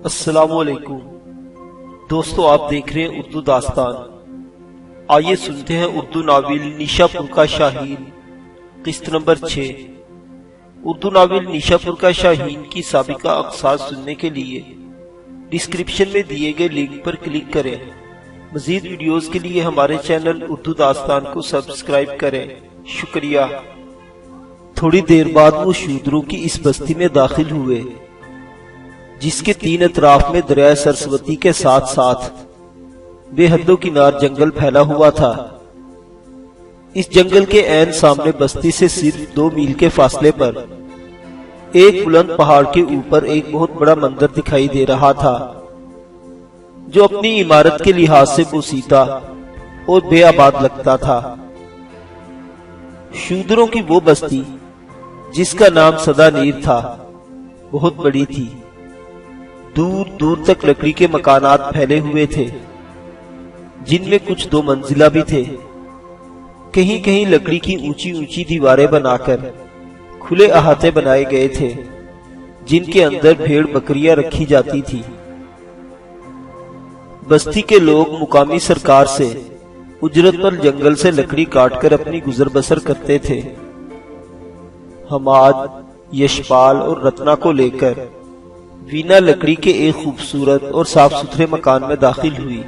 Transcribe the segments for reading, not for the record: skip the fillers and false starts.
السلام علیکم دوستو، آپ دیکھ رہے ہیں اردو داستان۔ آئیے سنتے ہیں اردو ناول نیشا پور کا شاہین قسط نمبر 6۔ اردو ناول نیشا پور کا شاہین کی سابقہ اقساط سننے کے لیے ڈسکرپشن میں دیے گئے لنک پر کلک کریں۔ مزید ویڈیوز کے لیے ہمارے چینل اردو داستان کو سبسکرائب کریں۔ شکریہ۔ تھوڑی دیر بعد وہ شودروں کی اس بستی میں داخل ہوئے جس کے 3 اطراف میں دریائے سرسوتی کے ساتھ ساتھ بے حد و کنار جنگل پھیلا ہوا تھا۔ اس جنگل کے عین سامنے بستی سے صرف 2 میل کے فاصلے پر ایک بلند پہاڑ کے اوپر ایک بہت بڑا مندر دکھائی دے رہا تھا جو اپنی عمارت کے لحاظ سے بوسیدہ اور بے آباد لگتا تھا۔ شودروں کی وہ بستی جس کا نام سدا نیر تھا بہت بڑی تھی۔ دور دور تک لکڑی کے مکانات پھیلے ہوئے تھے جن میں کچھ 2 منزلہ بھی تھے۔ کہیں کہیں لکڑی کی اونچی اونچی دیواریں بنا کر کھلے احاطے بنائے گئے تھے جن کے اندر بھیڑ بکریاں رکھی جاتی تھی۔ بستی کے لوگ مقامی سرکار سے اجرت پر جنگل سے لکڑی کاٹ کر اپنی گزر بسر کرتے تھے۔ حماد، یشپال اور رتنا کو لے کر وینا لکڑی کے ایک خوبصورت اور صاف ستھرے مکان میں داخل ہوئی۔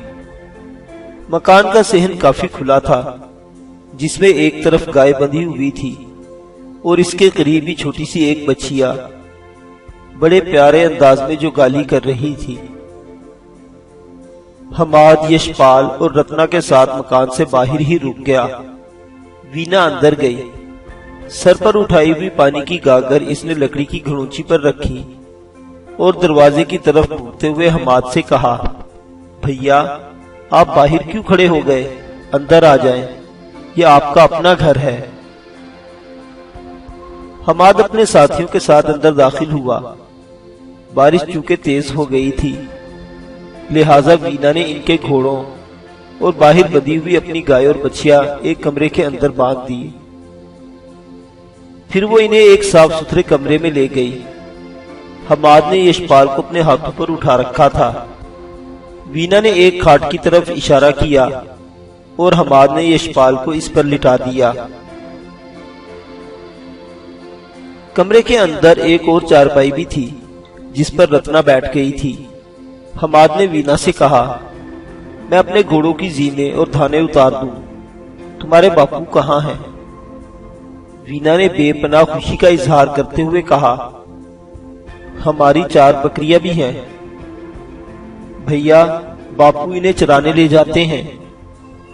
مکان کا صحن کافی کھلا تھا جس میں ایک طرف گائے بندھی ہوئی تھی اور اس کے قریب ہی چھوٹی سی ایک بچیا بڑے پیارے انداز میں جو گالی کر رہی تھی۔ حماد، یشپال اور رتنا کے ساتھ مکان سے باہر ہی رک گیا۔ وینا اندر گئی۔ سر پر اٹھائی ہوئی پانی کی گاگر اس نے لکڑی کی گھڑونچی پر رکھی اور دروازے کی طرف مڑتے ہوئے حماد سے کہا، بھیا آپ باہر کیوں کھڑے ہو گئے؟ اندر آ جائیں، یہ آپ کا اپنا گھر ہے۔ حماد اپنے ساتھیوں کے ساتھ اندر داخل ہوا۔ بارش چونکہ تیز ہو گئی تھی لہٰذا وینا نے ان کے گھوڑوں اور باہر بندھی ہوئی اپنی گائے اور بچیا ایک کمرے کے اندر باندھ دی۔ پھر وہ انہیں ایک صاف ستھرے کمرے میں لے گئی۔ حماد نے یشپال کو اپنے ہاتھوں پر اٹھا رکھا تھا۔ وینا نے ایک کھاٹ کی طرف اشارہ کیا اور حماد نے یشپال کو اس پر لٹا دیا۔ کمرے کے اندر ایک اور چارپائی بھی تھی جس پر رتنا بیٹھ گئی تھی۔ حماد نے وینا سے کہا، میں اپنے گھوڑوں کی زینے اور دھانے اتار دوں، تمہارے باپو کہاں ہیں؟ وینا نے بے پناہ خوشی کا اظہار کرتے ہوئے کہا، ہماری 4 بکریاں بھی ہیں بھیا، باپو انہیں چرانے لے جاتے ہیں،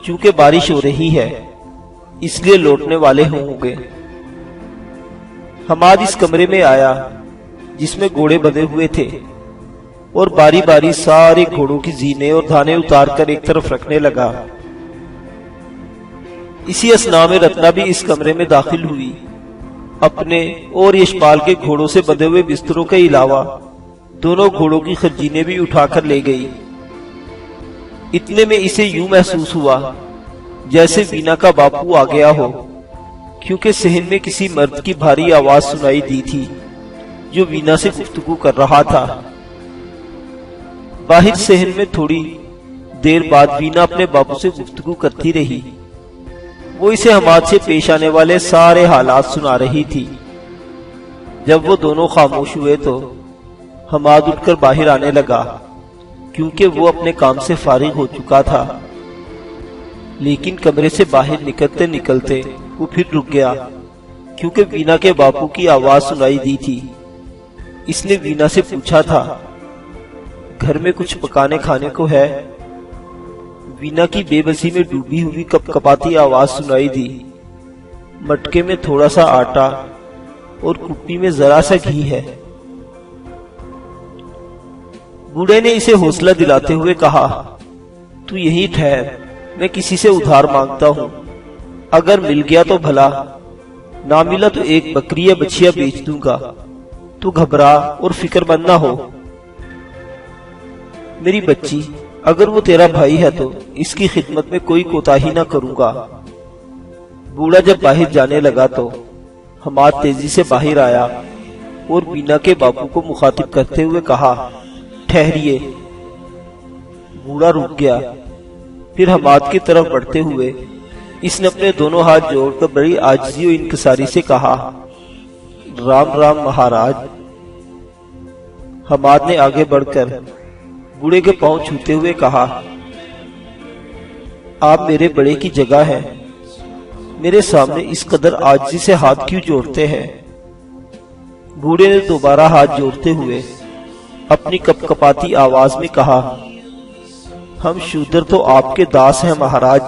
چونکہ بارش ہو رہی ہے اس لیے لوٹنے والے ہوں گے۔ حماد اس کمرے میں آیا جس میں گھوڑے بندھے ہوئے تھے اور باری باری سارے گھوڑوں کی زینے اور دھانے اتار کر ایک طرف رکھنے لگا۔ اسی اثناء میں رتنا بھی اس کمرے میں داخل ہوئی۔ اپنے اور یشپال کے گھوڑوں سے بندھے ہوئے بستروں کے علاوہ دونوں گھوڑوں کی خرجینیں بھی اٹھا کر لے گئی۔ اتنے میں اسے یوں محسوس ہوا جیسے وینا کا باپو آ گیا ہو، کیونکہ صحن میں کسی مرد کی بھاری آواز سنائی دی تھی جو وینا سے گفتگو کر رہا تھا۔ باہر صحن میں تھوڑی دیر بعد وینا اپنے باپو سے گفتگو کرتی رہی۔ وہ اسے حماد سے پیش آنے والے سارے حالات سنا رہی تھی۔ جب وہ دونوں خاموش ہوئے تو حماد اٹھ کر باہر آنے لگا کیونکہ وہ اپنے کام سے فارغ ہو چکا تھا، لیکن کمرے سے باہر نکلتے نکلتے وہ پھر رک گیا کیونکہ وینا کے باپو کی آواز سنائی دی تھی۔ اس نے وینا سے پوچھا تھا، گھر میں کچھ پکانے کھانے کو ہے؟ وینا کی بے بسی میں ڈوبی ہوئی کپ کپاتی آواز سنائی دی، مٹکے میں تھوڑا سا آٹا اور کپی میں ذرا سا گھی ہے۔ بوڑھے نے اسے حوصلہ دلاتے ہوئے کہا، تو یہی ٹھہر، میں کسی سے ادھار مانگتا ہوں، اگر مل گیا تو بھلا، نہ ملا تو ایک بکری یا بچیا بیچ دوں گا، تو گھبرا اور فکر مند نہ ہو۔ میری بچی، اگر وہ تیرا بھائی ہے تو اس کی خدمت میں کوئی کوتاہی نہ کروں گا۔ بوڑھا جب باہر جانے لگا تو حماد تیزی سے باہر آیا اور وینا کے باپو کو مخاطب کرتے ہوئے کہا، ٹھہریے۔ بوڑھا رک گیا، پھر حماد کی طرف بڑھتے ہوئے اس نے اپنے دونوں ہاتھ جوڑ کر بڑی عاجزی و انکساری سے کہا، رام رام مہاراج۔ حماد نے آگے بڑھ کر بوڑھے کے پاؤں چھوتے ہوئے کہا، آپ میرے بڑے کی جگہ ہیں، میرے سامنے اس قدر عاجزی سے ہاتھ کیوں جوڑتے ہیں؟ بوڑھے نے دوبارہ ہاتھ جوڑتے ہوئے اپنی کپ کپاتی آواز میں کہا، ہم شودر تو آپ کے داس ہیں مہاراج،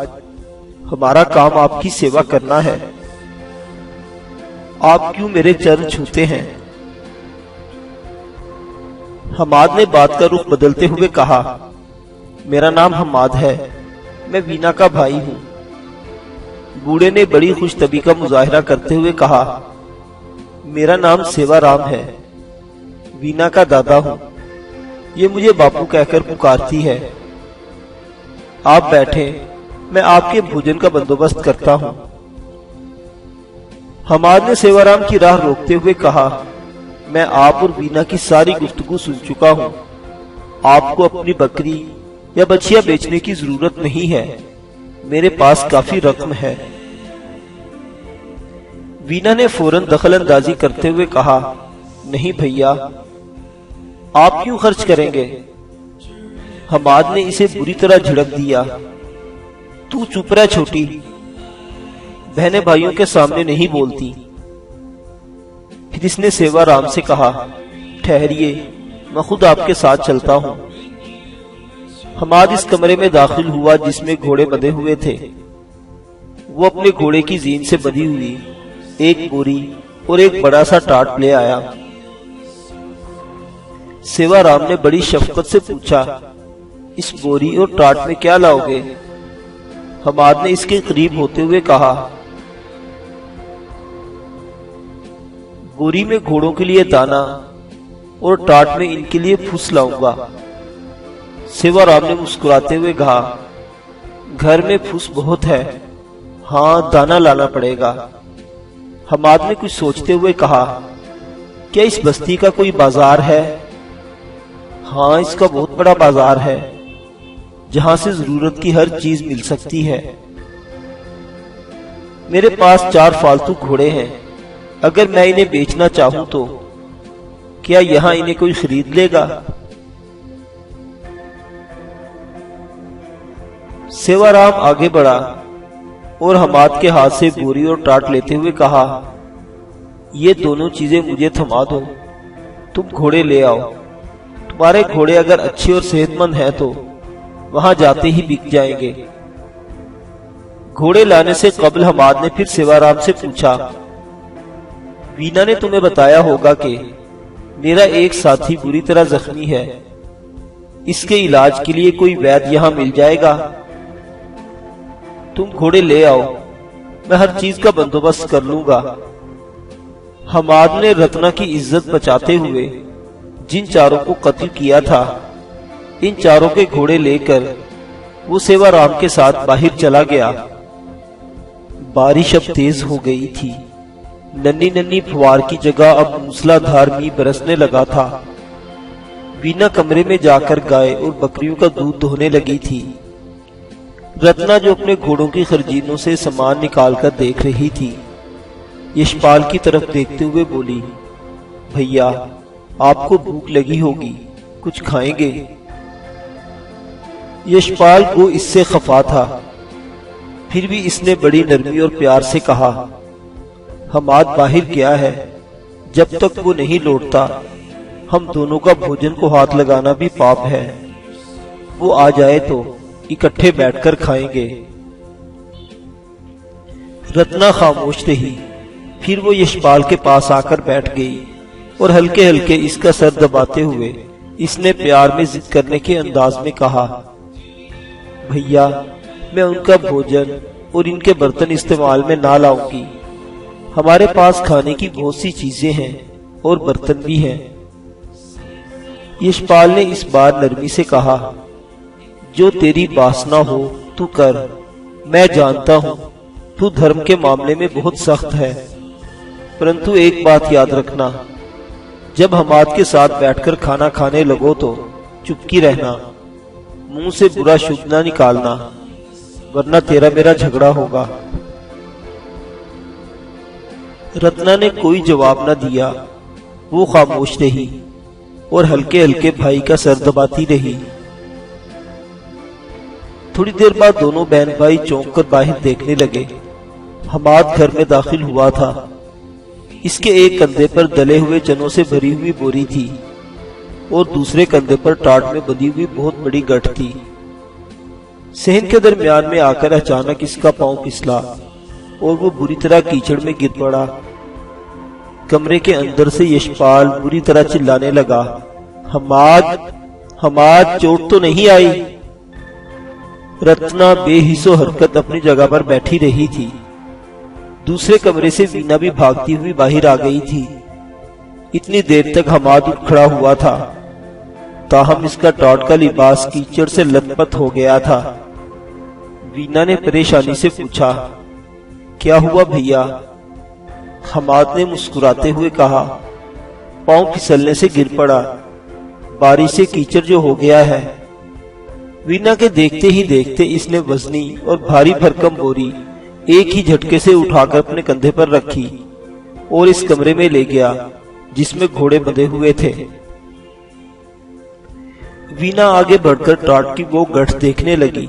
ہمارا کام آپ کی سیوا کرنا ہے، آپ کیوں میرے چرن چھوتے ہیں؟ حماد نے بات کا رخ بدلتے ہوئے کہا، میرا نام حماد ہے، میں وینا کا بھائی ہوں۔ بوڑھے نے بڑی خوش طبعی کا مظاہرہ کرتے ہوئے کہا، میرا نام سیوا رام ہے، وینا کا دادا ہوں، یہ مجھے باپو کہہ کر پکارتی ہے۔ آپ بیٹھیں، میں آپ کے بھوجن کا بندوبست کرتا ہوں۔ حماد نے سیوا رام کی راہ روکتے ہوئے کہا، میں آپ اور وینا کی ساری گفتگو سن چکا ہوں، آپ کو اپنی بکری یا بچیا بیچنے کی ضرورت نہیں ہے، میرے پاس کافی رقم ہے۔ وینا نے فوراً دخل اندازی کرتے ہوئے کہا، نہیں بھیا، آپ کیوں خرچ کریں گے؟ حماد نے اسے بری طرح جھڑک دیا، تو چپ رہ چھوٹی، بہنیں بھائیوں کے سامنے نہیں بولتی۔ پھر اس نے سیوا رام سے کہا، ٹھہریے، میں خود آپ کے ساتھ چلتا ہوں۔ حماد اس کمرے میں داخل ہوا جس میں گھوڑے بندھے ہوئے تھے۔ وہ اپنے گھوڑے کی زین سے بندھی ہوئی ایک بوری اور ایک بڑا سا ٹاٹ لے آیا۔ سیوا رام نے بڑی شفقت سے پوچھا، اس بوری اور ٹاٹ میں کیا لاؤ گے؟ حماد نے اس کے قریب ہوتے ہوئے کہا، بوری میں گھوڑوں کے لیے دانا اور ٹاٹ میں ان کے لیے پھوس لاؤں گا۔ سیوا رام نے مسکراتے ہوئے کہا، گھر میں پھوس بہت ہے، ہاں دانا لانا پڑے گا۔ حماد نے کچھ سوچتے ہوئے کہا، کیا اس بستی کا کوئی بازار ہے؟ ہاں اس کا بہت بڑا بازار ہے، جہاں سے ضرورت کی ہر چیز مل سکتی ہے۔ میرے پاس 4 فالتو گھوڑے ہیں، اگر میں انہیں بیچنا چاہوں تو کیا یہاں انہیں کوئی خرید لے گا؟ سیوا رام آگے بڑھا اور حماد کے ہاتھ سے بوری اور ٹاٹ لیتے ہوئے کہا، یہ دونوں چیزیں مجھے تھما دو، تم گھوڑے لے آؤ، تمہارے گھوڑے اگر اچھے اور صحت مند ہیں تو وہاں جاتے ہی بک جائیں گے۔ گھوڑے لانے سے قبل حماد نے پھر سیوا رام سے پوچھا، وینا نے تمہیں بتایا ہوگا کہ میرا ایک ساتھی بری طرح زخمی ہے، اس کے علاج کے لیے کوئی وید یہاں مل جائے گا؟ تم گھوڑے لے آؤ، میں ہر چیز کا بندوبست کر لوں گا۔ حماد نے رتنا کی عزت بچاتے ہوئے جن 4 کو قتل کیا تھا، ان 4 کے گھوڑے لے کر وہ سیوا رام کے ساتھ باہر چلا گیا۔ بارش اب تیز ہو گئی تھی، ننھی ننھی پھوار کی جگہ اب موسلا دھار می برسنے لگا تھا۔ وینا کمرے میں جا کر گائے اور بکریوں کا دودھ دھونے لگی تھی۔ رتنا جو اپنے گھوڑوں کی خرجینوں سے سامان نکال کر دیکھ رہی تھی، یشپال کی طرف دیکھتے ہوئے بولی، بھیا آپ کو بھوک لگی ہوگی، کچھ کھائیں گے؟ یشپال کو اس سے خفا تھا، پھر بھی اس نے بڑی نرمی اور پیار سے کہا، حماد باہر گیا ہے، جب تک وہ نہیں لوٹتا ہم دونوں کا بھوجن کو ہاتھ لگانا بھی پاپ ہے، وہ آ جائے تو اکٹھے بیٹھ کر کھائیں گے۔ رتنا خاموش رہی، پھر وہ یشپال کے پاس آ کر بیٹھ گئی اور ہلکے ہلکے اس کا سر دباتے ہوئے اس نے پیار میں ضد کرنے کے انداز میں کہا، بھیا میں ان کا بھوجن اور ان کے برتن استعمال میں نہ لاؤں گی، ہمارے پاس کھانے کی بہت سی چیزیں ہیں اور برتن بھی ہیں۔ یشپال نے اس بار نرمی سے کہا، جو تیری باسنا ہو تو کر، میں جانتا ہوں تو دھرم کے معاملے میں بہت سخت ہے، پرنتو ایک بات یاد رکھنا، جب حماد کے ساتھ بیٹھ کر کھانا کھانے لگو تو چپکی رہنا، منہ سے برا شبد نہ نکالنا، ورنہ تیرا میرا جھگڑا ہوگا۔ رتنا نے کوئی جواب نہ دیا، وہ خاموش رہی اور ہلکے ہلکے بھائی کا سر دباتی رہی۔ تھوڑی دیر بعد دونوں بہن بھائی چونک کر باہر دیکھنے لگے۔ حماد گھر میں داخل ہوا تھا۔ اس کے ایک کندھے پر دلے ہوئے چنوں سے بھری ہوئی بوری تھی اور دوسرے کندھے پر ٹاٹ میں بندھی ہوئی بہت بڑی گٹھ تھی۔ صحن کے درمیان میں آ کر اچانک اس کا پاؤں پھسلا اور وہ بری طرح کیچڑ میں گر پڑا۔ کمرے کے اندر سے یشپال بری طرح چلانے لگا، حماد، حماد، چوٹ تو نہیں آئی؟ رتنا بے حس و حرکت اپنی جگہ پر بیٹھی رہی تھی۔ دوسرے کمرے سے وینا بھی بھاگتی ہوئی باہر آ گئی تھی۔ اتنی دیر تک حماد اٹھ کھڑا ہوا تھا، تاہم اس کا ٹاٹ کا لباس کیچڑ سے لت پت ہو گیا تھا۔ وینا نے پریشانی سے پوچھا، کیا ہوا بھیا؟ حماد نے مسکراتے ہوئے کہا، پاؤں پھسلنے سے گر پڑا، بارش سے کیچڑ جو ہو گیا ہے۔ وینا کے دیکھتے ہی دیکھتے اس نے وزنی اور بھاری بھرکم بوری ایک ہی جھٹکے سے اٹھا کر اپنے کندھے پر رکھی اور اس کمرے میں لے گیا جس میں گھوڑے بندھے ہوئے تھے۔ وینا آگے بڑھ کر ٹاٹ کی وہ گٹھ دیکھنے لگی۔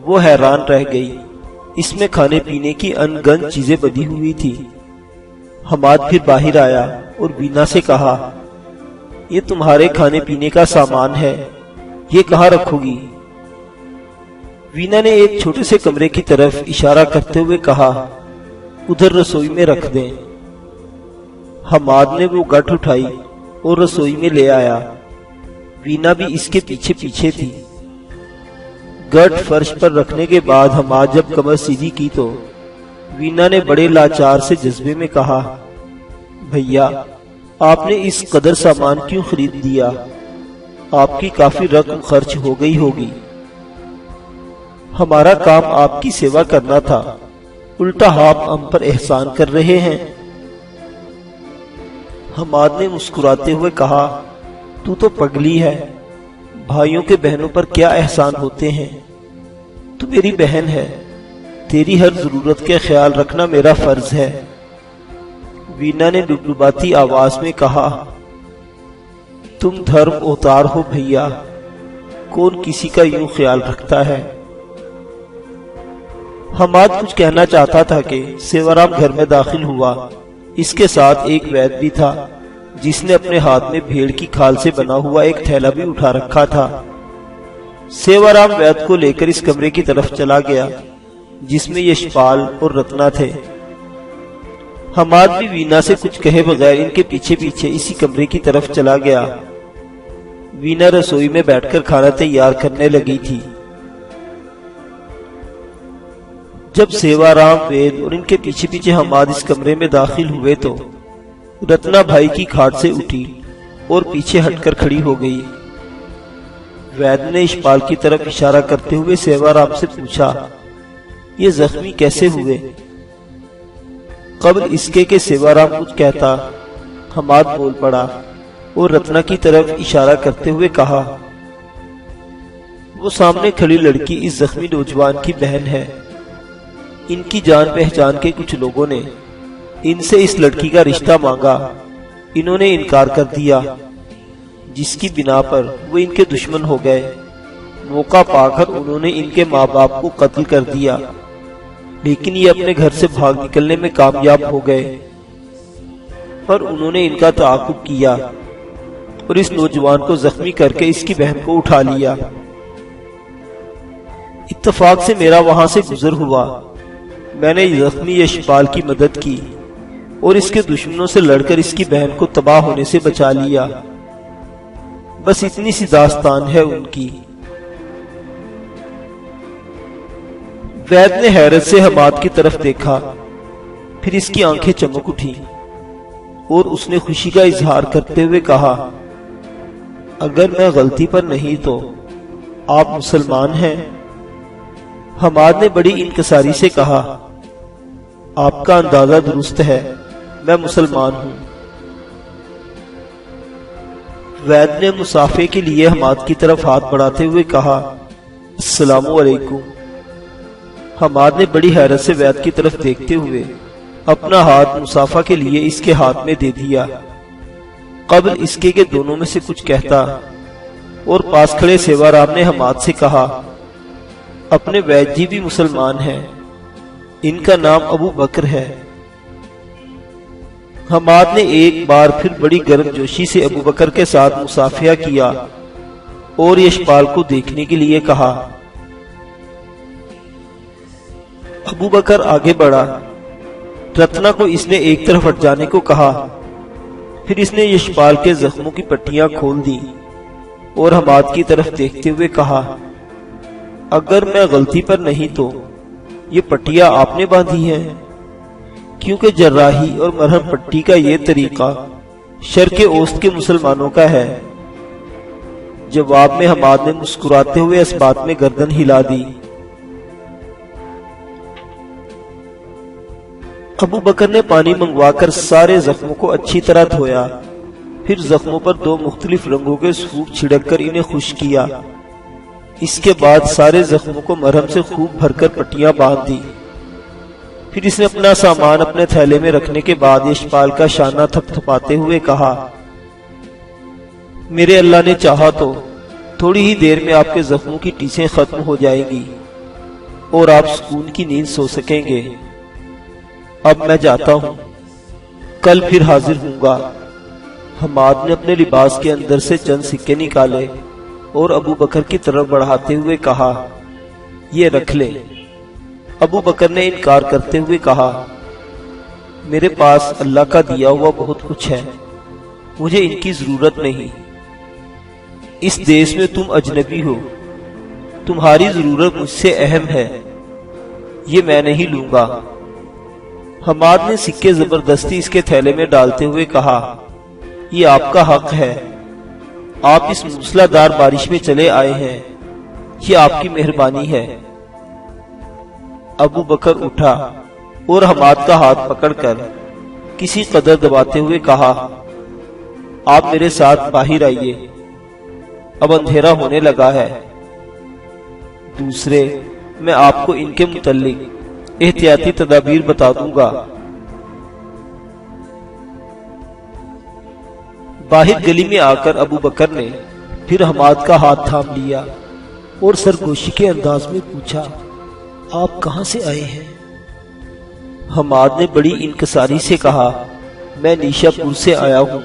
وہ حیران رہ گئی، اس میں کھانے پینے کی ان گنت چیزیں بندھی ہوئی تھی۔ حماد پھر باہر آیا اور وینا سے کہا، یہ تمہارے کھانے پینے کا سامان ہے، یہ کہاں رکھو گی؟ وینا نے ایک چھوٹے سے کمرے کی طرف اشارہ کرتے ہوئے کہا، ادھر رسوئی میں رکھ دیں۔ حماد نے وہ گٹھ اٹھائی اور رسوئی میں لے آیا۔ وینا بھی اس کے پیچھے پیچھے تھی۔ گٹھ فرش پر رکھنے کے بعد حماد جب کمر سیدھی کی تو وینا نے بڑے لاچار سے جذبے میں کہا، بھیا، آپ نے اس قدر سامان کیوں خرید دیا؟ آپ کی کافی رقم خرچ ہو گئی ہوگی۔ ہمارا کام آپ کی سیوا کرنا تھا، الٹا آپ ہم پر احسان کر رہے ہیں۔ حماد نے مسکراتے ہوئے کہا، تو پگلی ہے، بھائیوں کے بہنوں پر کیا احسان ہوتے ہیں؟ تو میری بہن ہے، تیری ہر ضرورت کا خیال رکھنا میرا فرض ہے۔ وینا نے ڈبڈباتی آواز میں کہا، تم دھرم اوتار ہو بھیا، کون کسی کا یوں خیال رکھتا ہے؟ حماد کچھ کہنا چاہتا تھا کہ سیوارام گھر میں داخل ہوا۔ اس کے ساتھ ایک وید بھی تھا جس نے اپنے ہاتھ میں بھیڑ کی کھال سے بنا ہوا ایک تھیلا بھی اٹھا رکھا تھا۔ سیوارام وید کو لے کر اس کمرے کی طرف چلا گیا جس میں یشپال اور رتنا تھے۔ حماد بھی وینا سے کچھ کہے بغیر ان کے پیچھے پیچھے اسی کمرے کی طرف چلا گیا۔ وینا رسوئی میں بیٹھ کر کھانا تیار کرنے لگی تھی۔ جب سیوارام، وید اور ان کے پیچھے پیچھے حماد اس کمرے میں داخل ہوئے تو رتنا بھائی کی کھاٹ سے اٹھی اور پیچھے ہٹ کر کھڑی ہو گئی۔ وید نے یشپال کی طرف اشارہ کرتے ہوئے سیوارام سے پوچھا، یہ زخمی کیسے ہوئے؟ قبل اس کے کہ سیوارام کچھ کہتا، حماد بول پڑا اور رتنا کی طرف اشارہ کرتے ہوئے کہا، وہ سامنے کھڑی لڑکی اس زخمی نوجوان کی بہن ہے۔ ان کی جان پہچان کے کچھ لوگوں نے ان سے اس لڑکی کا رشتہ مانگا، انہوں نے انکار کر دیا، جس کی بنا پر وہ ان کے دشمن ہو گئے۔ موقع پا کر انہوں نے ان کے ماں باپ کو قتل کر دیا، لیکن یہ اپنے گھر سے بھاگ نکلنے میں کامیاب ہو گئے۔ پر انہوں نے ان کا تعاقب کیا اور اس نوجوان کو زخمی کر کے اس کی بہن کو اٹھا لیا۔ اتفاق سے میرا وہاں سے گزر ہوا، میں نے زخمی یشپال کی مدد کی اور اس کے دشمنوں سے لڑ کر اس کی بہن کو تباہ ہونے سے بچا لیا۔ بس اتنی سی داستان ہے ان کی۔ وید نے حیرت سے حماد کی طرف دیکھا، پھر اس کی آنکھیں چمک اٹھی اور اس نے خوشی کا اظہار کرتے ہوئے کہا، اگر میں غلطی پر نہیں تو آپ مسلمان ہیں؟ حماد نے بڑی انکساری سے کہا، آپ کا اندازہ درست ہے، میں مسلمان ہوں۔ وید نے مسافے کے لیے حماد کی طرف ہاتھ بڑھاتے ہوئے کہا، السلام علیکم۔ حماد نے بڑی حیرت سے وید کی طرف دیکھتے ہوئے اپنا ہاتھ مسافہ کے لیے اس کے ہاتھ میں دے دیا، قبل اس کے کہ دونوں میں سے کچھ کہتا، اور پاس کھڑے سیوا رام نے حماد سے کہا، اپنے وید جی بھی مسلمان ہیں، ان کا نام ابو بکر ہے۔ حماد نے ایک بار پھر بڑی گرم جوشی سے ابو بکر کے ساتھ مصافحہ کیا اور یشپال کو دیکھنے کے لیے کہا۔ ابو بکر آگے بڑھا، رتنا کو اس نے ایک طرف ہٹ جانے کو کہا، پھر اس نے یشپال کے زخموں کی پٹیاں کھول دی اور حماد کی طرف دیکھتے ہوئے کہا، اگر میں غلطی پر نہیں تو یہ پٹیاں آپ نے باندھی ہیں، کیونکہ جراحی اور مرہم پٹی کا یہ طریقہ شرق اوسط کے مسلمانوں کا ہے۔ جواب میں حماد نے مسکراتے ہوئے اس بات میں گردن ہلا دی۔ ابو بکر نے پانی منگوا کر سارے زخموں کو اچھی طرح دھویا، پھر زخموں پر 2 مختلف رنگوں کے سوٹ چھڑک کر انہیں خشک کیا۔ اس کے بعد سارے زخموں کو مرہم سے خوب بھر کر پٹیاں باندھ دی۔ پھر اس نے اپنا سامان اپنے تھیلے میں رکھنے کے بعد یشپال کا شانہ تھپ تھپاتے ہوئے کہا، میرے اللہ نے چاہا تو تھوڑی ہی دیر میں آپ کے زخموں کی ٹیسیں ختم ہو جائیں گی اور آپ سکون کی نیند سو سکیں گے۔ اب میں جاتا ہوں، کل پھر حاضر ہوں گا۔ حماد نے اپنے لباس کے اندر سے چند سکے نکالے اور ابو بکر کی طرف بڑھاتے ہوئے کہا، یہ رکھ لے۔ ابو بکر نے انکار کرتے ہوئے کہا، میرے پاس اللہ کا دیا ہوا بہت کچھ ہے، مجھے ان کی ضرورت نہیں۔ اس دیس میں تم اجنبی ہو، تمہاری ضرورت مجھ سے اہم ہے، یہ میں نہیں لوں گا۔ حماد نے سکے زبردستی اس کے تھیلے میں ڈالتے ہوئے کہا، یہ آپ کا حق ہے، آپ اس موسلا دھار بارش میں چلے آئے ہیں، یہ آپ کی مہربانی ہے۔ ابو بکر اٹھا اور حماد کا ہاتھ پکڑ کر کسی قدر دباتے ہوئے کہا، آپ میرے ساتھ باہر آئیے، اب اندھیرا ہونے لگا ہے۔ دوسرے، میں آپ کو ان کے متعلق احتیاطی تدابیر بتا دوں گا۔ باہر گلی میں آ کر ابو بکر نے پھر حماد کا ہاتھ تھام لیا اور سرگوشی کے انداز میں پوچھا، آپ کہاں سے آئے ہیں؟ حماد نے بڑی انکساری سے کہا، میں نیشا پور سے آیا ہوں۔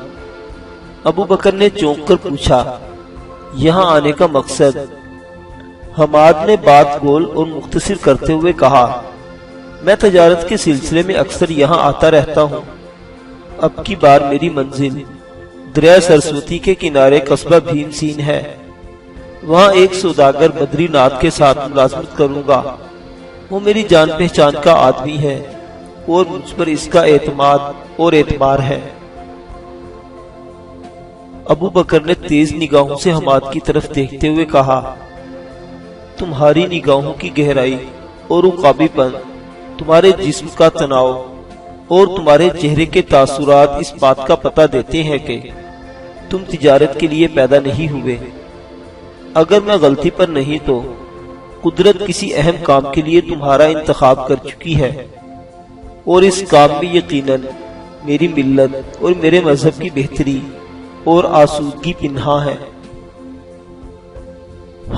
ابو بکر نے چونک کر پوچھا، یہاں آنے کا مقصد؟ حماد نے بات گول اور مختصر کرتے ہوئے کہا، میں تجارت کے سلسلے میں اکثر یہاں آتا رہتا ہوں۔ اب کی بار میری منزل دریا سرسوتی کے کنارے قصبہ بھیم سین ہے، وہاں ایک سوداگر بدری ناتھ کے ساتھ ملازمت کروں گا۔ وہ میری جان پہچان کا آدمی ہے اور مجھ پر اس کا اعتماد اور اعتبار ہے۔ ابو بکر نے تیز نگاہوں سے حماد کی طرف دیکھتے ہوئے کہا، تمہاری نگاہوں کی گہرائی اور عقابی پن، تمہارے جسم کا تناؤ اور تمہارے چہرے کے تاثرات اس بات کا پتہ دیتے ہیں کہ تم تجارت کے لیے پیدا نہیں ہوئے۔ اگر میں غلطی پر نہیں تو قدرت کسی اہم کام کے لیے تمہارا انتخاب کر چکی ہے، اور اس کام میں یقیناً میری ملت اور میرے مذہب کی بہتری اور آسودگی پنہاں ہے۔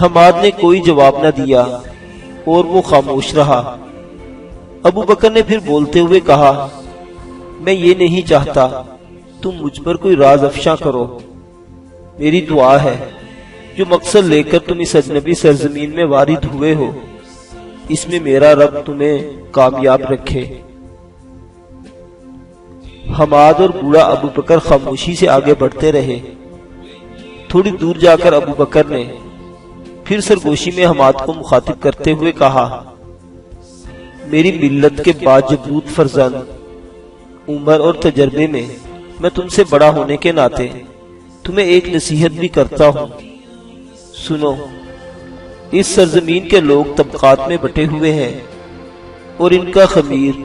حماد نے کوئی جواب نہ دیا اور وہ خاموش رہا۔ ابو بکر نے پھر بولتے ہوئے کہا، میں یہ نہیں چاہتا تم مجھ پر کوئی راز افشاں کرو۔ میری دعا ہے، جو مقصد لے کر تم اس اجنبی سرزمین میں وارد ہوئے ہو، اس میں میرا رب تمہیں کامیاب رکھے۔ حماد اور بوڑھا ابو بکر خاموشی سے آگے بڑھتے رہے۔ تھوڑی دور جا کر ابو بکر نے پھر سرگوشی میں حماد کو مخاطب کرتے ہوئے کہا، میری ملت کے باجبروت فرزند، عمر اور تجربے میں تم سے بڑا ہونے کے ناطے تمہیں ایک نصیحت بھی کرتا ہوں۔ سنو، اس سرزمین کے لوگ طبقات میں بٹے ہوئے ہیں اور ان کا خمیر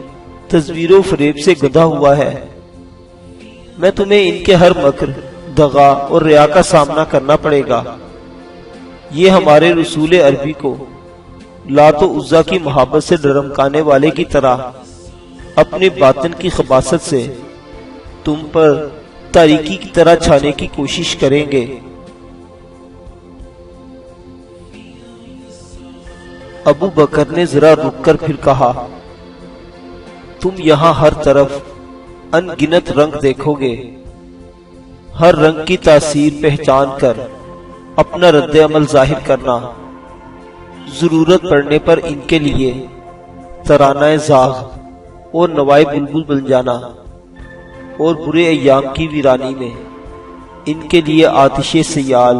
تصویر و فریب سے گدھا ہوا ہے۔ میں تمہیں ان کے ہر مکر دغا اور ریا کا سامنا کرنا پڑے گا۔ یہ ہمارے رسول عربی کو لات و عزا کی محبت سے ڈرمکانے والے کی طرح اپنے باطن کی خباثت سے تم پر تاریکی کی طرح چھانے کی کوشش کریں گے۔ ابو بکر نے ذرا رک کر پھر کہا، تم یہاں ہر طرف ان گنت رنگ دیکھو گے، ہر رنگ کی تاثیر پہچان کر اپنا رد عمل ظاہر کرنا، ضرورت پڑنے پر ان کے لیے ترانہ زاغ اور نوائے بلبل بن جانا، اور برے ایام کی ویرانی میں ان کے لیے آتش سیال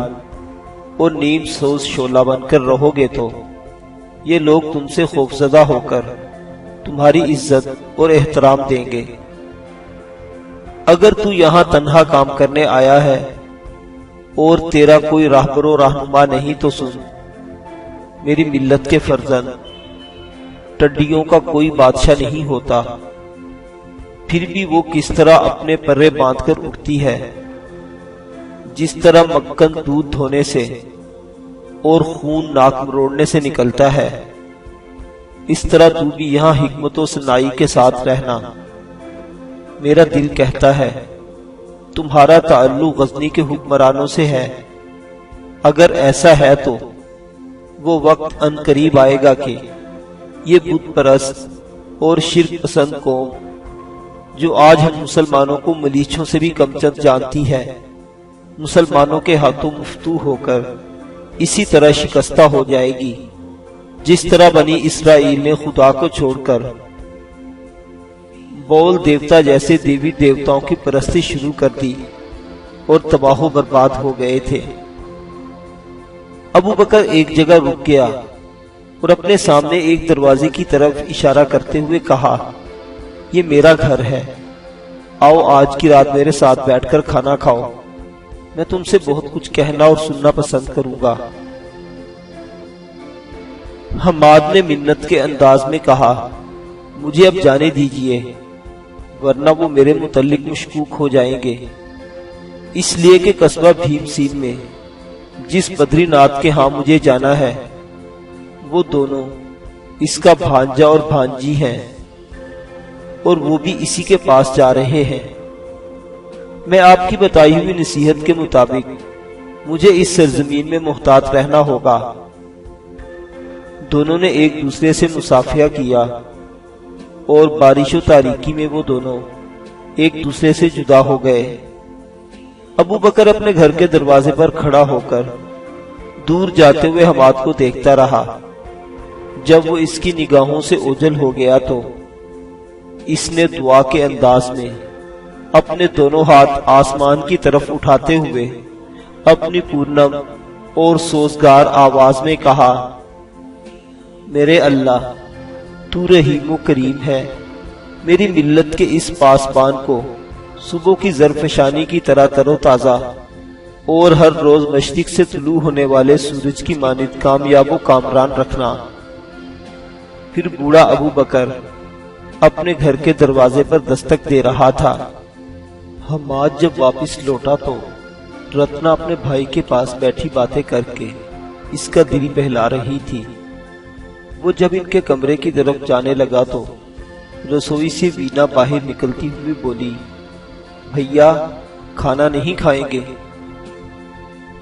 اور نیم سوز شعلہ بن کر رہو گے تو یہ لوگ تم سے خوفزدہ ہو کر تمہاری عزت اور احترام دیں گے۔ اگر تو یہاں تنہا کام کرنے آیا ہے اور تیرا کوئی راہبر و رہنما نہیں تو سن، میری ملت کے فرزند، ٹڈیوں کا کوئی بادشاہ نہیں ہوتا، پھر بھی وہ کس طرح اپنے پرے باندھ کر اٹھتی ہے، جس طرح مکھن دودھ دھونے سے اور خون ناک مروڑنے سے نکلتا ہے، اس طرح تو بھی یہاں حکمت و سنائی کے ساتھ رہنا۔ میرا دل کہتا ہے تمہارا تعلق غزنی کے حکمرانوں سے ہے۔ اگر ایسا ہے تو وہ وقت ان قریب آئے گا کہ یہ بت پرست اور شرک پسند قوم، جو آج ہم مسلمانوں کو ملیچھوں سے بھی کم چند جانتی ہے، مسلمانوں کے ہاتھوں مفتو ہو کر اسی طرح شکستہ ہو جائے گی جس طرح بنی اسرائیل نے خدا کو چھوڑ کر بول دیوتا جیسے دیوی دیوتاؤں کی پرستی شروع کر دی اور تباہ و برباد ہو گئے تھے۔ ابو بکر ایک جگہ رک گیا اور اپنے سامنے ایک دروازے کی طرف اشارہ کرتے ہوئے کہا، یہ میرا گھر ہے، آؤ آج کی رات میرے ساتھ بیٹھ کر کھانا کھاؤ، میں تم سے بہت کچھ کہنا اور سننا پسند کروں گا۔ حماد نے منت کے انداز میں کہا، مجھے اب جانے دیجئے، ورنہ وہ میرے متعلق مشکوک ہو جائیں گے، اس لیے کہ قصبہ بھیم سین میں جس بدری ناتھ کے ہاں مجھے جانا ہے، وہ دونوں اس کا بھانجا اور بھانجی ہیں، اور وہ بھی اسی کے پاس جا رہے ہیں۔ میں آپ کی بتائی ہوئی نصیحت کے مطابق مجھے اس سرزمین میں محتاط رہنا ہوگا۔ دونوں نے ایک دوسرے سے مصافحہ کیا اور بارش و تاریکی میں وہ دونوں ایک دوسرے سے جدا ہو گئے۔ ابو بکر اپنے گھر کے دروازے پر کھڑا ہو کر دور جاتے ہوئے حماد کو دیکھتا رہا۔ جب وہ اس کی نگاہوں سے اوجھل ہو گیا تو اس نے دعا کے انداز میں اپنے دونوں ہاتھ آسمان کی طرف اٹھاتے ہوئے اپنی پورنم اور سوزگار آواز میں کہا، میرے اللہ، تو رحیم و کریم ہے، میری ملت کے اس پاسبان کو صبح کی زرفشانی کی طرح تر و تازہ اور ہر روز مشرق سے طلوع ہونے والے سورج کی مانند کامیاب و کامران رکھنا۔ پھر بوڑھا ابو بکر اپنے گھر کے دروازے پر دستک دے رہا تھا۔ حماد جب واپس لوٹا تو رتنا اپنے بھائی کے پاس بیٹھی باتیں کر کے اس کا دل بہلا رہی تھی۔ وہ جب ان کے کمرے کی طرف جانے لگا تو رسوئی سے وینا باہر نکلتی ہوئی بولی، بھیا کھانا نہیں کھائیں گے؟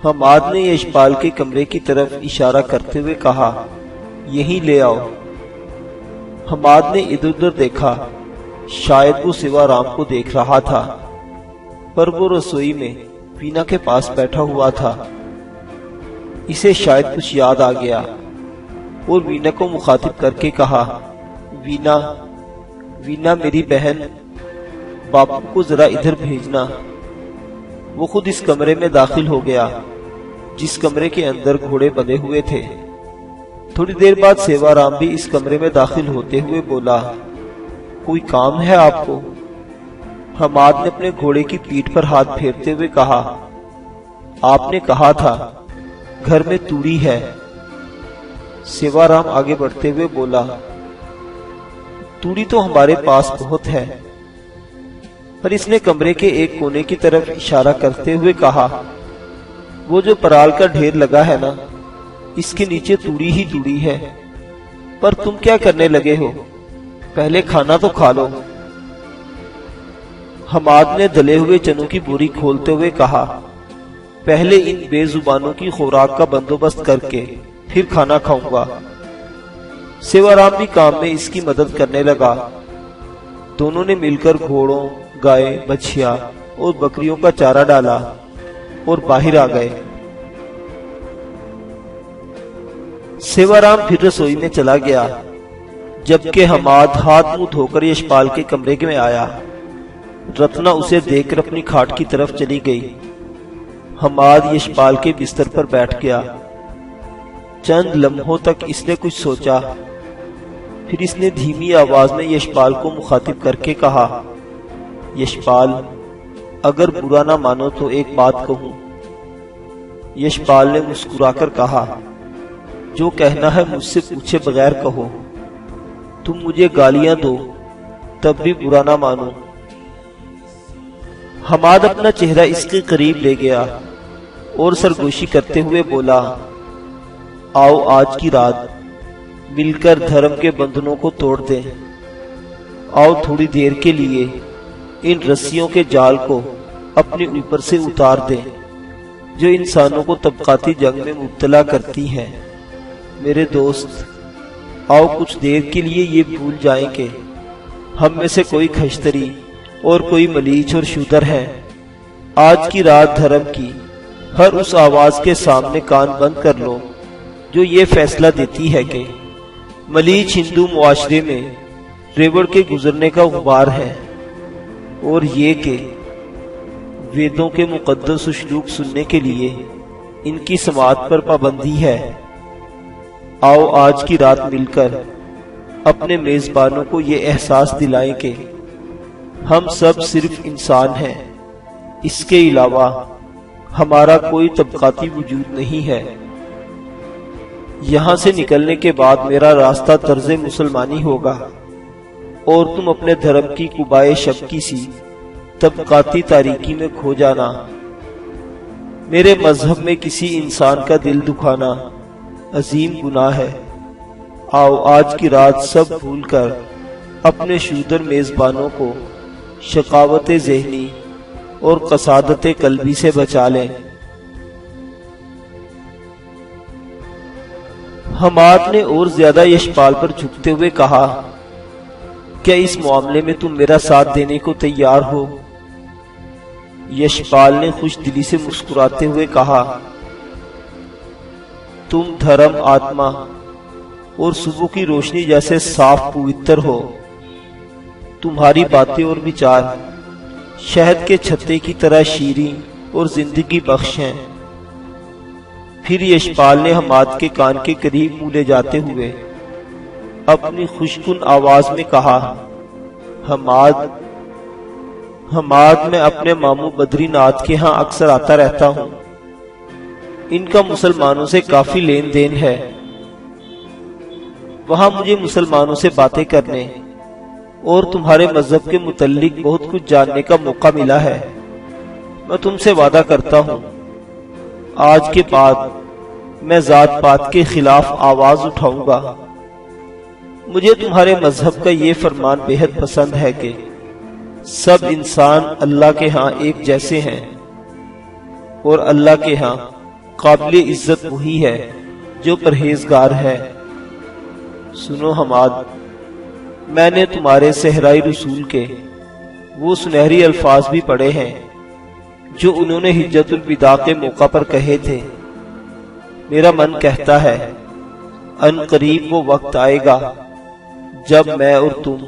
حماد نے یشپال کے کمرے کی طرف اشارہ کرتے ہوئے کہا، یہیں لے آؤ۔ حماد نے ادھر ادھر دیکھا، شاید وہ سوا رام کو دیکھ رہا تھا، پر وہ رسوئی میں وینا کے پاس بیٹھا ہوا تھا۔ اسے شاید کچھ یاد آ گیا اور وینا کو مخاطب کر کے کہا، وینا وینا میری بہن، باپو کو ذرا ادھر بھیجنا۔ وہ خود اس کمرے میں داخل ہو گیا جس کمرے کے اندر گھوڑے بندھے ہوئے تھے۔ تھوڑی دیر بعد سیوا رام بھی اس کمرے میں داخل ہوتے ہوئے بولا، کوئی کام ہے آپ کو؟ حماد نے اپنے گھوڑے کی پیٹھ پر ہاتھ پھیرتے ہوئے کہا، آپ نے کہا تھا گھر میں توڑی ہے۔ سیوا رام آگے بڑھتے ہوئے بولا، توڑی تو ہمارے پاس بہت ہے، پر اس نے کمرے کے ایک کونے کی طرف اشارہ کرتے ہوئے کہا، وہ جو پرال کا ڈھیر لگا ہے نا، اس کے نیچے توڑی ہی توڑی ہے۔ پر تم کیا کرنے لگے ہو؟ پہلے کھانا تو کھا لو۔ حماد نے دلے ہوئے چنوں کی بوری کھولتے ہوئے کہا، پہلے ان بے زبانوں کی خوراک کا بندوبست کر کے پھر کھانا کھاؤں گا۔ سیوارام بھی کام میں اس کی مدد کرنے لگا۔ دونوں نے مل کر گھوڑوں، گائے، بچھیا اور بکریوں کا چارہ ڈالا اور باہر آ گئے۔ سیوارام پھر رسوئی میں چلا گیا، جبکہ حماد ہاتھ منہ دھو کر یشپال کے کمرے میں آیا۔ رتنا اسے دیکھ کر اپنی کھاٹ کی طرف چلی گئی۔ حماد یشپال کے بستر پر بیٹھ گیا۔ چند لمحوں تک اس نے کچھ سوچا، پھر اس نے دھیمی آواز میں یشپال کو مخاطب کر کے کہا، یشپال، اگر برا نہ مانو تو ایک بات کہوں۔ یشپال نے مسکرا کر کہا، جو کہنا ہے مجھ سے پوچھے بغیر کہو۔ تم مجھے گالیاں دو تب بھی برا نہ مانو۔ حماد اپنا چہرہ اس کے قریب لے گیا اور سرگوشی کرتے ہوئے بولا، آؤ آج کی رات مل کر دھرم کے بندھنوں کو توڑ دیں۔ آؤ تھوڑی دیر کے لیے ان رسیوں کے جال کو اپنے اوپر سے اتار دیں جو انسانوں کو طبقاتی جنگ میں مبتلا کرتی ہیں۔ میرے دوست، آؤ کچھ دیر کے لیے یہ بھول جائیں کہ ہم میں سے کوئی کھشتری اور کوئی ملیچ اور شودر ہے۔ آج کی رات دھرم کی ہر اس آواز کے سامنے کان بند کر لو جو یہ فیصلہ دیتی ہے کہ ملیچ ہندو معاشرے میں ریوڑ کے گزرنے کا غبار ہے، اور یہ کہ ویدوں کے مقدس اشلوک سننے کے لیے ان کی سماعت پر پابندی ہے۔ آؤ آج کی رات مل کر اپنے میزبانوں کو یہ احساس دلائیں کہ ہم سب صرف انسان ہیں، اس کے علاوہ ہمارا کوئی طبقاتی وجود نہیں ہے۔ یہاں سے نکلنے کے بعد میرا راستہ طرز مسلمانی ہوگا اور تم اپنے دھرم کی قبائے شب سی طبقاتی تاریکی میں کھو جانا۔ میرے مذہب میں کسی انسان کا دل دکھانا عظیم گناہ ہے۔ آؤ آج کی رات سب بھول کر اپنے شودر میزبانوں کو شقاوت ذہنی اور قسادت قلبی سے بچا لیں۔ حماد نے اور زیادہ یشپال پر جھکتے ہوئے کہا، کیا اس معاملے میں تم میرا ساتھ دینے کو تیار ہو؟ یشپال نے خوش دلی سے مسکراتے ہوئے کہا، تم دھرم، آتما اور صبح کی روشنی جیسے صاف پوتر ہو۔ تمہاری باتیں اور وچار شہد کے چھتے کی طرح شیریں اور زندگی بخش ہیں۔ پھر یشپال نے حماد کے کان کے قریب منہ لے جاتے ہوئے اپنی خوشکن آواز میں کہا، حماد، میں اپنے ماموں بدری ناتھ کے ہاں اکثر آتا رہتا ہوں۔ ان کا مسلمانوں سے کافی لین دین ہے۔ وہاں مجھے مسلمانوں سے باتیں کرنے اور تمہارے مذہب کے متعلق بہت کچھ جاننے کا موقع ملا ہے۔ میں تم سے وعدہ کرتا ہوں، آج کے بعد میں ذات پات کے خلاف آواز اٹھاؤں گا۔ مجھے تمہارے مذہب کا یہ فرمان بے حد پسند ہے کہ سب انسان اللہ کے ہاں ایک جیسے ہیں، اور اللہ کے ہاں قابل عزت وہی ہے جو پرہیزگار ہے۔ سنو حماد، میں نے تمہارے صحرائی رسول کے وہ سنہری الفاظ بھی پڑھے ہیں جو انہوں نے حجت الوداع کے موقع پر کہے تھے۔ میرا من کہتا ہے ان قریب وہ وقت آئے گا جب میں اور تم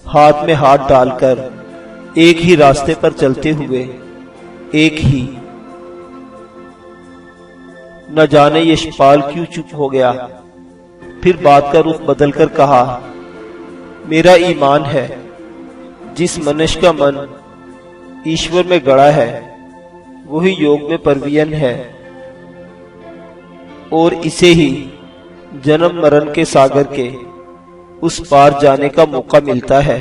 ہاتھ میں ہاتھ ڈال کر ایک ہی راستے پر چلتے ہوئے ایک ہی۔ نہ جانے یشپال کیوں چپ ہو گیا، پھر بات کا رخ بدل کر کہا، میرا ایمان ہے جس منش کا من ایشور میں گڑا ہے وہی یوگ میں پروین ہے، اور اسے ہی جنم مرن کے ساگر کے اس پار جانے کا موقع ملتا ہے۔